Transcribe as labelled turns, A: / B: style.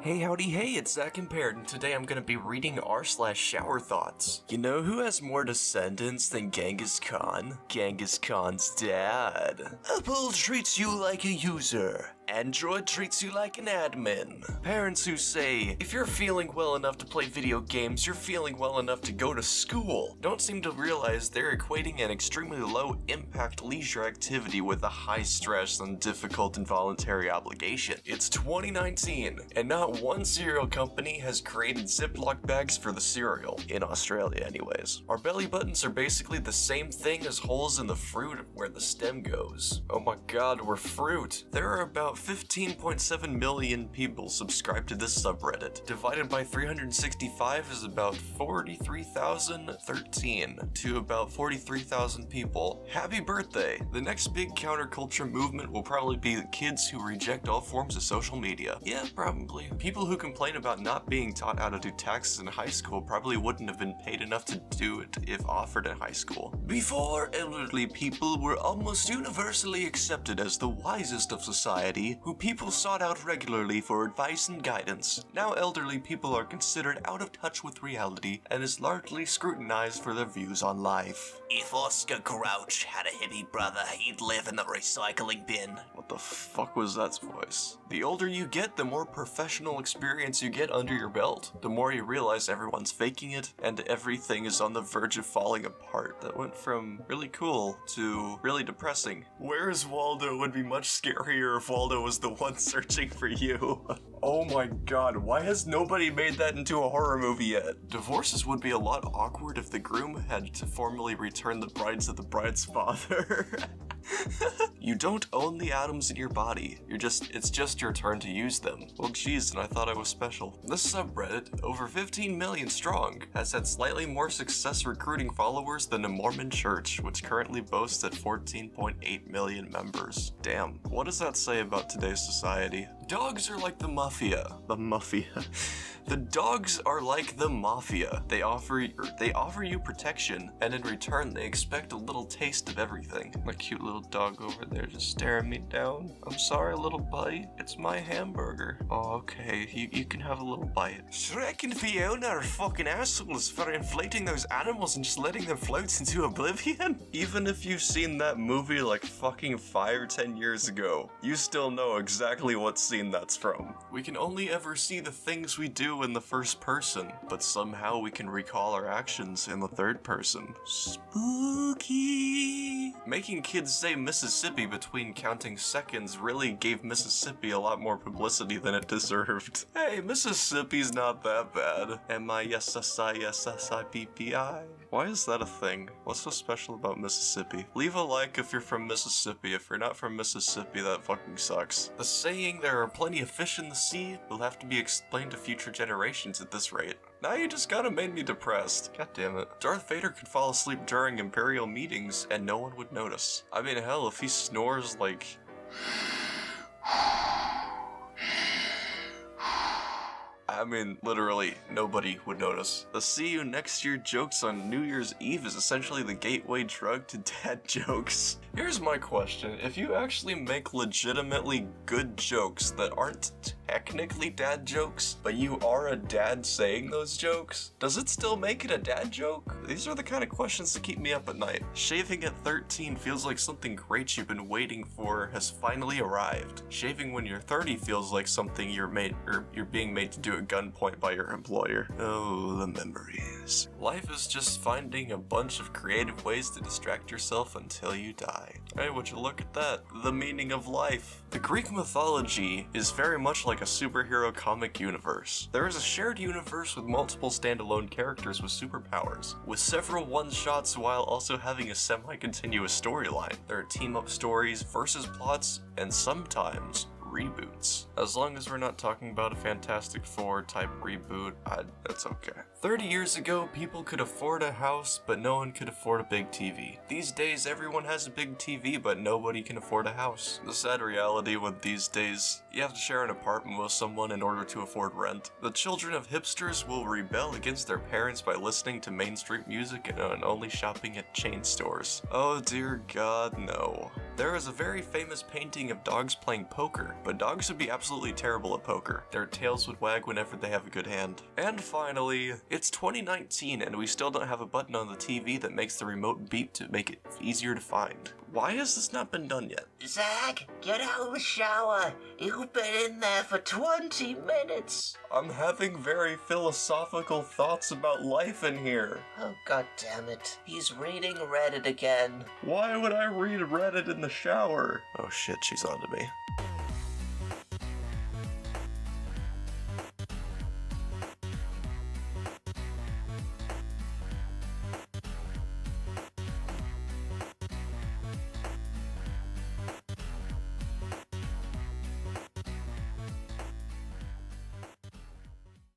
A: Hey howdy hey, it's Zach Impaired, and today I'm gonna be reading r/showerthoughts. You know who has more descendants than Genghis Khan? Genghis Khan's dad. Apple treats you like a user. Android treats you like an admin. Parents who say, if you're feeling well enough to play video games, you're feeling well enough to go to school, don't seem to realize they're equating an extremely low impact leisure activity with a high stress and difficult involuntary obligation. It's 2019, and not one cereal company has created Ziploc bags for the cereal, in Australia anyways. Our belly buttons are basically the same thing as holes in the fruit where the stem goes. Oh my god, we're fruit. There are about 15.7 million people subscribed to this subreddit. Divided by 365 is about 43,013 to about 43,000 people. Happy birthday! The next big counterculture movement will probably be the kids who reject all forms of social media. Yeah, probably. People who complain about not being taught how to do taxes in high school probably wouldn't have been paid enough to do it if offered in high school. Before, elderly people were almost universally accepted as the wisest of society, who people sought out regularly for advice and guidance. Now elderly people are considered out of touch with reality and is largely scrutinized for their views on life. If Oscar Grouch had a hippie brother, he'd live in the recycling bin. What the fuck was that voice? The older you get, the more professional experience you get under your belt. The more you realize everyone's faking it and everything is on the verge of falling apart. That went from really cool to really depressing. Where's Waldo would be much scarier if Waldo was the one searching for you. Oh my god, why has nobody made that into a horror movie yet? Divorces would be a lot awkward if the groom had to formally return the bride to the bride's father. You don't own the atoms in your body. It's just your turn to use them. Well geez, and I thought I was special. This subreddit, over 15 million strong, has had slightly more success recruiting followers than a Mormon church, which currently boasts at 14.8 million members. Damn, what does that say about today's society? Dogs are like the mafia. The mafia. The dogs are like the mafia. They offer you protection, and in return they expect a little taste of everything. My cute little dog over there just staring me down. I'm sorry, little buddy. It's my hamburger. Oh, okay. You can have a little bite. Shrek and Fiona are fucking assholes for inflating those animals and just letting them float into oblivion. Even if you've seen that movie like fucking 5 or 10 years ago, you still know exactly what scene that's from. We can only ever see the things we do in the first person, but somehow we can recall our actions in the third person. Spooky! Making kids say Mississippi between counting seconds really gave Mississippi a lot more publicity than it deserved. Hey, Mississippi's not that bad. M-I-S-S-I-S-S-I-P-P-I. Why is that a thing? What's so special about Mississippi? Leave a like if you're from Mississippi. If you're not from Mississippi, that fucking sucks. The saying there are plenty of fish in the sea will have to be explained to future generations at this rate. Now you just kinda made me depressed. God damn it. Darth Vader could fall asleep during Imperial meetings and no one would notice. I mean, hell, if he snores like... I mean, literally, nobody would notice. The see you next year jokes on New Year's Eve is essentially the gateway drug to dad jokes. Here's my question. If you actually make legitimately good jokes that aren't technically dad jokes, but you are a dad saying those jokes, does it still make it a dad joke? These are the kind of questions that keep me up at night. Shaving at 13 feels like something great you've been waiting for has finally arrived. Shaving when you're 30 feels like something you're being made to do at gunpoint by your employer. Oh, the memories. Life is just finding a bunch of creative ways to distract yourself until you die. Hey, would you look at that? The meaning of life. The Greek mythology is very much like a superhero comic universe. There is a shared universe with multiple standalone characters with superpowers, with several one-shots while also having a semi-continuous storyline. There are team-up stories, versus plots, and sometimes reboots. As long as we're not talking about a Fantastic Four type reboot, that's okay. 30 years ago, people could afford a house, but no one could afford a big TV. These days, everyone has a big TV, but nobody can afford a house. The sad reality with these days, you have to share an apartment with someone in order to afford rent. The children of hipsters will rebel against their parents by listening to mainstream music and only shopping at chain stores. Oh dear God, no. There is a very famous painting of dogs playing poker, but dogs would be absolutely terrible at poker. Their tails would wag whenever they have a good hand. And finally, it's 2019 and we still don't have a button on the TV that makes the remote beep to make it easier to find. Why has this not been done yet?
B: Zach, get out of the shower. You've been in there for 20 minutes.
A: I'm having very philosophical thoughts about life in here.
B: Oh, god damn it. He's reading Reddit again.
A: Why would I read Reddit in the shower? Oh shit, she's onto me.